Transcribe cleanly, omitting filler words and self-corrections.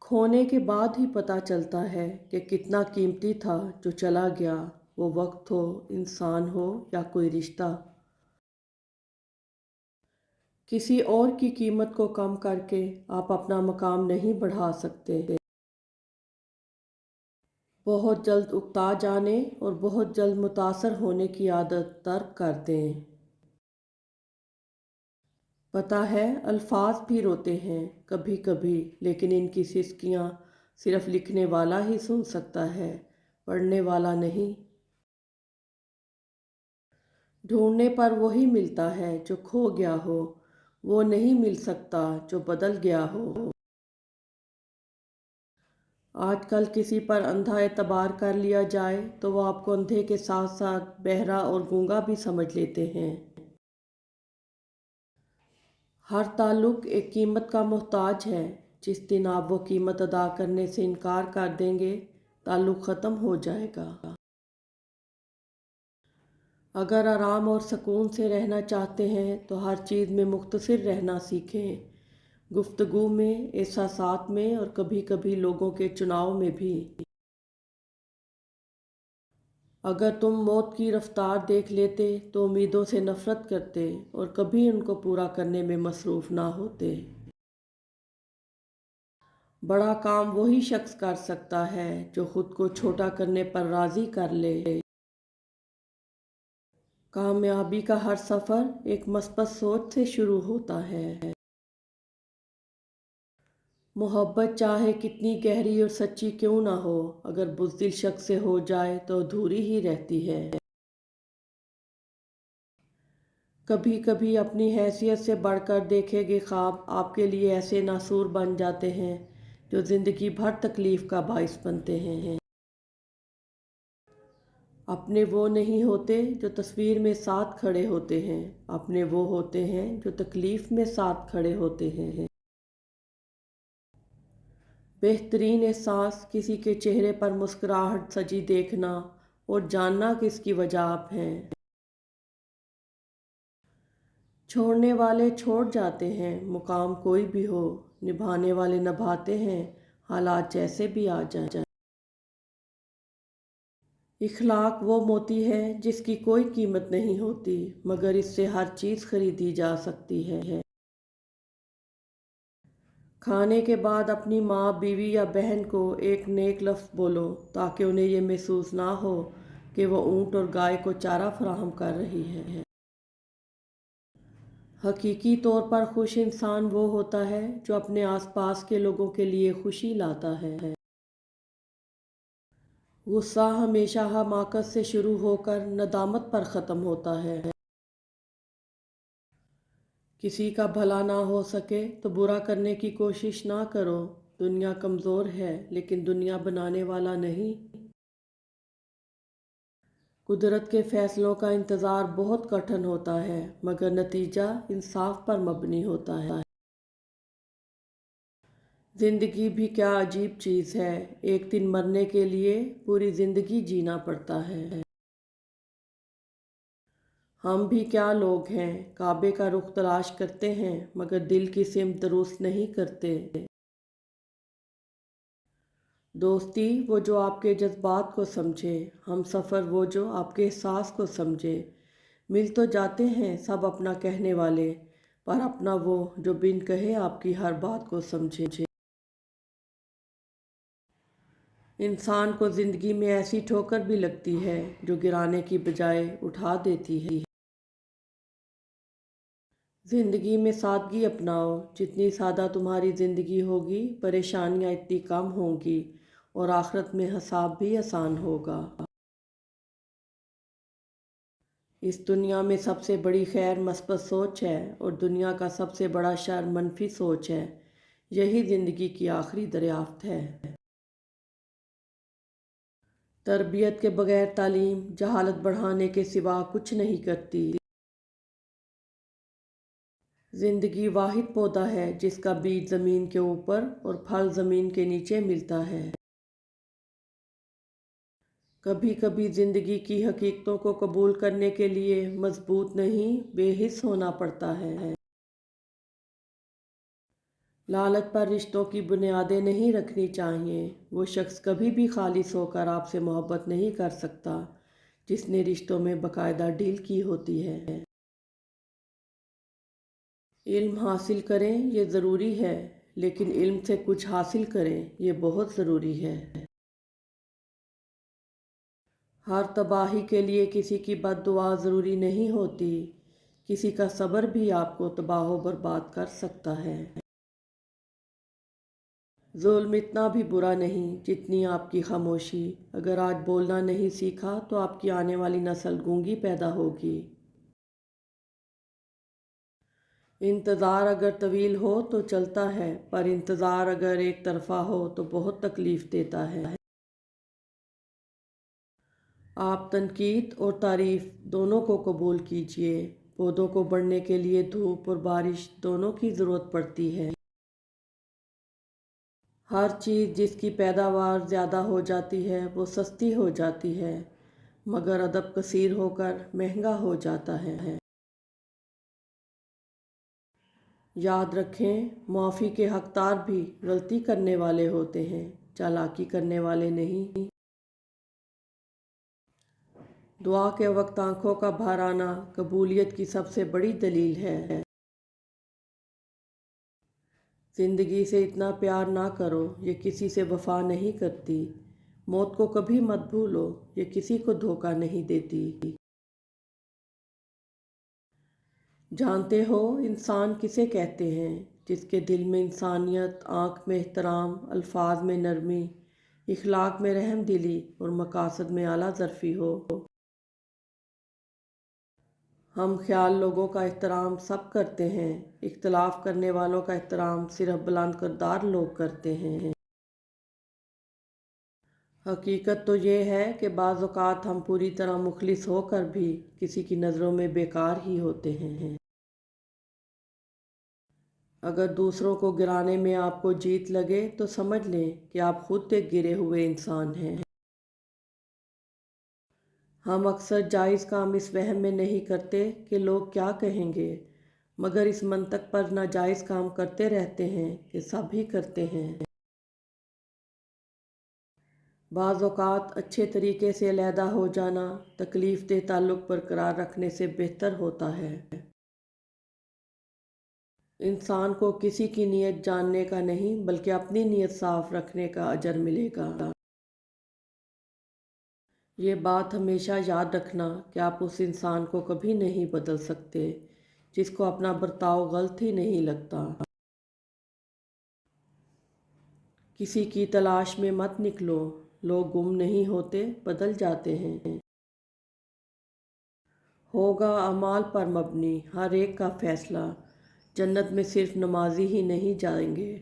खोने के बाद ही पता चलता है कि कितना कीमती था जो चला गया। वो वक्त हो, इंसान हो या कोई रिश्ता। किसी और की कीमत को कम करके आप अपना मकाम नहीं बढ़ा सकते। बहुत जल्द उकता जाने और बहुत जल्द मुतासर होने की आदत तर्क कर दें। पता है अल्फाज भी रोते हैं कभी कभी, लेकिन इनकी सिसकियाँ सिर्फ लिखने वाला ही सुन सकता है, पढ़ने वाला नहीं। ढूंढने पर वही मिलता है जो खो गया हो, वो नहीं मिल सकता जो बदल गया हो। आजकल किसी पर अंधा एतबार कर लिया जाए तो वो आपको अंधे के साथ साथ बहरा और गूंगा भी समझ लेते हैं। हर ताल्लुक एक कीमत का मोहताज है। जिस दिन आप वो कीमत अदा करने से इनकार कर देंगे, ताल्लुक ख़त्म हो जाएगा। अगर आराम और सुकून से रहना चाहते हैं तो हर चीज़ में मुख्तसिर रहना सीखें। गुफ्तगू में, एहसासात में और कभी कभी लोगों के चुनाव में भी। अगर तुम मौत की रफ्तार देख लेते तो उम्मीदों से नफरत करते और कभी उनको पूरा करने में मसरूफ़ ना होते। बड़ा काम वही शख्स कर सकता है जो खुद को छोटा करने पर राज़ी कर ले। कामयाबी का हर सफ़र एक मस्बत सोच से शुरू होता है। मोहब्बत चाहे कितनी गहरी और सच्ची क्यों ना हो, अगर बुज़दिल शख्स से हो जाए तो अधूरी ही रहती है। कभी कभी अपनी हैसियत से बढ़कर देखे गए ख्वाब आपके लिए ऐसे नासूर बन जाते हैं जो ज़िंदगी भर तकलीफ़ का बाइस बनते हैं। अपने वो नहीं होते जो तस्वीर में साथ खड़े होते हैं, अपने वो होते हैं जो तकलीफ़ में साथ खड़े होते हैं। बेहतरीन एहसास किसी के चेहरे पर मुस्कुराहट सजी देखना और जानना कि इसकी वजह आप हैं। छोड़ने वाले छोड़ जाते हैं, मुकाम कोई भी हो। निभाने वाले निभाते हैं, हालात जैसे भी आ जाए। इखलाक वो मोती है जिसकी कोई कीमत नहीं होती, मगर इससे हर चीज़ खरीदी जा सकती है। खाने के बाद अपनी माँ, बीवी या बहन को एक नेक लफ्ज़ बोलो ताकि उन्हें ये महसूस ना हो कि वो ऊँट और गाय को चारा फराहम कर रही है। हकीकी तौर पर खुश इंसान वो होता है जो अपने आसपास के लोगों के लिए खुशी लाता है। गुस्सा हमेशा हमाकत से शुरू होकर नदामत पर ख़त्म होता है। किसी का भला ना हो सके तो बुरा करने की कोशिश ना करो। दुनिया कमज़ोर है लेकिन दुनिया बनाने वाला नहीं। कुदरत के फ़ैसलों का इंतज़ार बहुत कठिन होता है, मगर नतीजा इंसाफ पर मबनी होता है। ज़िंदगी भी क्या अजीब चीज़ है, एक दिन मरने के लिए पूरी ज़िंदगी जीना पड़ता है। हम भी क्या लोग हैं, काबे का रुख तलाश करते हैं मगर दिल की सिमत दुरुस्त नहीं करते। दोस्ती वो जो आपके जज्बात को समझे, हम सफ़र वो जो आपके एहसास को समझे। मिल तो जाते हैं सब अपना कहने वाले, पर अपना वो जो बिन कहे आपकी हर बात को समझे। इंसान को ज़िंदगी में ऐसी ठोकर भी लगती है जो गिराने की बजाय उठा देती है। ज़िंदगी में सादगी अपनाओ, जितनी सादा तुम्हारी ज़िंदगी होगी परेशानियाँ इतनी कम होंगी और आखिरत में हिसाब भी आसान होगा। इस दुनिया में सबसे बड़ी खैर मस्बत सोच है और दुनिया का सबसे बड़ा शर मनफी सोच है। यही ज़िंदगी की आखिरी दरियाफ्त है। तरबियत के बगैर तालीम जहालत बढ़ाने के सिवा कुछ नहीं करती। ज़िंदगी वाहिद पौधा है जिसका बीज ज़मीन के ऊपर और फल ज़मीन के नीचे मिलता है। कभी कभी ज़िंदगी की हकीकतों को कबूल करने के लिए मजबूत नहीं बेहिस होना पड़ता है। लालच पर रिश्तों की बुनियादें नहीं रखनी चाहिए। वो शख्स कभी भी खालिस होकर आपसे मोहब्बत नहीं कर सकता जिसने रिश्तों में बाकायदा डील की होती है। इल्म हासिल करें ये ज़रूरी है, लेकिन इल्म से कुछ हासिल करें ये बहुत ज़रूरी है। हर तबाही के लिए किसी की बद्दुआ ज़रूरी नहीं होती। किसी का सब्र भी आपको तबाह बर्बाद कर सकता है। जुल्म इतना भी बुरा नहीं जितनी आपकी खामोशी। अगर आज बोलना नहीं सीखा तो आपकी आने वाली नस्ल गूंगी पैदा होगी। इंतज़ार अगर तवील हो तो चलता है, पर इंतज़ार अगर एक तरफ़ा हो तो बहुत तकलीफ़ देता है। आप तनकीद और तारीफ़ दोनों को कबूल कीजिए। पौधों को बढ़ने के लिए धूप और बारिश दोनों की ज़रूरत पड़ती है। हर चीज़ जिसकी पैदावार ज़्यादा हो जाती है वो सस्ती हो जाती है, मगर अदब कसीर होकर महंगा हो जाता है। याद रखें, मुआफ़ी के हकदार भी गलती करने वाले होते हैं, चालाकी करने वाले नहीं। दुआ के वक्त आंखों का भर आना कबूलियत की सबसे बड़ी दलील है। ज़िंदगी से इतना प्यार ना करो, ये किसी से वफ़ा नहीं करती। मौत को कभी मत भूलो, ये किसी को धोखा नहीं देती। जानते हो इंसान किसे कहते हैं? जिसके दिल में इंसानियत, आँख में एहतराम, अल्फाज में नरमी, इखलाक में रहम दिली और मकासद में आला ज़रफ़ी हो। हम ख्याल लोगों का एहतराम सब करते हैं, इख्तलाफ करने वालों का एहतराम सिर्फ बुलंद किरदार लोग करते हैं। हकीकत तो ये है कि बाज़ औक़ात हम पूरी तरह मुखलिस होकर भी किसी की नज़रों में बेकार ही होते हैं। अगर दूसरों को गिराने में आपको जीत लगे तो समझ लें कि आप खुद एक गिरे हुए इंसान हैं। हम अक्सर जायज़ काम इस वहम में नहीं करते कि लोग क्या कहेंगे, मगर इस मंतक पर नाजायज़ काम करते रहते हैं कि सब ही करते हैं। बाज़ औक़ात अच्छे तरीके से अलहदा हो जाना तकलीफ़ दे ताल्लुक़ बरकरार रखने से बेहतर होता है। इंसान को किसी की नीयत जानने का नहीं बल्कि अपनी नीयत साफ़ रखने का अजर मिलेगा। ये बात हमेशा याद रखना कि आप उस इंसान को कभी नहीं बदल सकते जिसको अपना बर्ताव गलत ही नहीं लगता। किसी की तलाश में मत निकलो, लोग गुम नहीं होते, बदल जाते हैं। होगा अमाल पर मबनी हर एक का फ़ैसला, जन्नत में सिर्फ नमाजी ही नहीं जाएंगे।